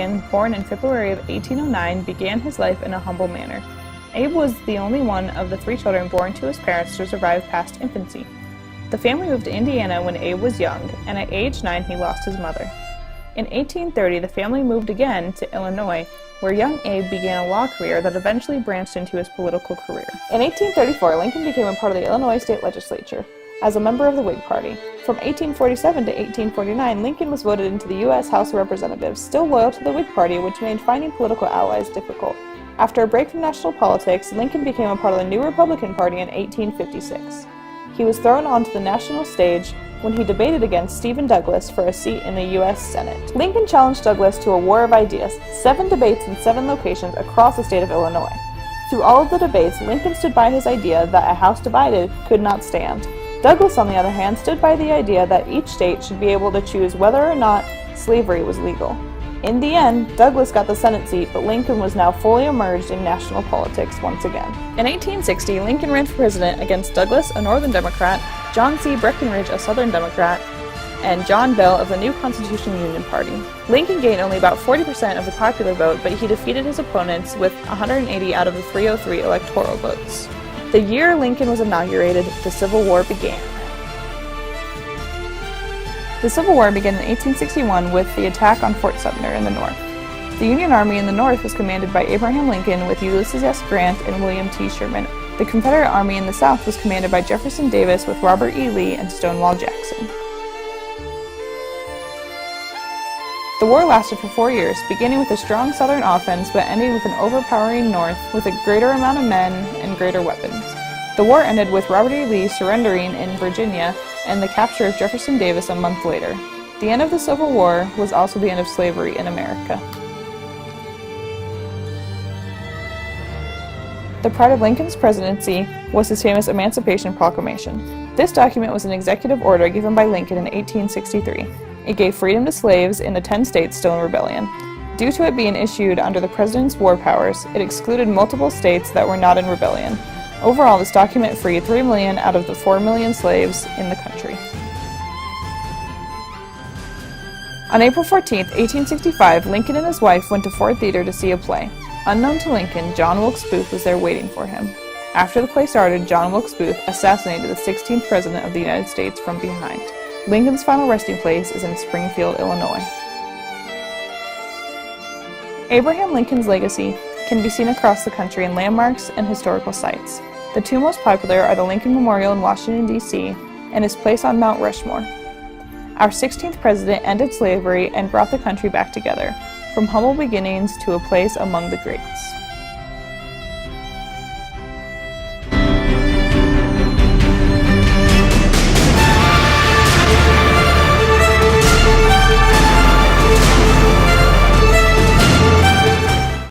Lincoln, born in February of 1809, began his life in a humble manner. Abe was the only one of the 3 children born to his parents to survive past infancy. The family moved to Indiana when Abe was young, and at age 9 he lost his mother. In 1830, the family moved again to Illinois, where young Abe began a law career that eventually branched into his political career. In 1834, Lincoln became a part of the Illinois state legislature as a member of the Whig Party. From 1847 to 1849, Lincoln was voted into the U.S. House of Representatives, still loyal to the Whig Party, which made finding political allies difficult. After a break from national politics, Lincoln became a part of the new Republican Party in 1856. He was thrown onto the national stage when he debated against Stephen Douglas for a seat in the U.S. Senate. Lincoln challenged Douglas to a war of ideas, 7 debates in 7 locations across the state of Illinois. Through all of the debates, Lincoln stood by his idea that a house divided could not stand. Douglas, on the other hand, stood by the idea that each state should be able to choose whether or not slavery was legal. In the end, Douglas got the Senate seat, but Lincoln was now fully immersed in national politics once again. In 1860, Lincoln ran for president against Douglas, a Northern Democrat, John C. Breckinridge, a Southern Democrat, and John Bell of the New Constitution Union Party. Lincoln gained only about 40% of the popular vote, but he defeated his opponents with 180 out of the 303 electoral votes. The year Lincoln was inaugurated, the Civil War began. The Civil War began in 1861 with the attack on Fort Sumter in the North. The Union Army in the North was commanded by Abraham Lincoln with Ulysses S. Grant and William T. Sherman. The Confederate Army in the South was commanded by Jefferson Davis with Robert E. Lee and Stonewall Jackson. The war lasted for 4 years, beginning with a strong Southern offense but ending with an overpowering North with a greater amount of men and greater weapons. The war ended with Robert E. Lee surrendering in Virginia and the capture of Jefferson Davis a month later. The end of the Civil War was also the end of slavery in America. The pride of Lincoln's presidency was his famous Emancipation Proclamation. This document was an executive order given by Lincoln in 1863. It gave freedom to slaves in the 10 states still in rebellion. Due to it being issued under the president's war powers, it excluded multiple states that were not in rebellion. Overall, this document freed 3 million out of the 4 million slaves in the country. On April 14, 1865, Lincoln and his wife went to Ford Theater to see a play. Unknown to Lincoln, John Wilkes Booth was there waiting for him. After the play started, John Wilkes Booth assassinated the 16th President of the United States from behind. Lincoln's final resting place is in Springfield, Illinois. Abraham Lincoln's legacy can be seen across the country in landmarks and historical sites. The 2 most popular are the Lincoln Memorial in Washington, D.C., and his place on Mount Rushmore. Our 16th president ended slavery and brought the country back together, from humble beginnings to a place among the greats.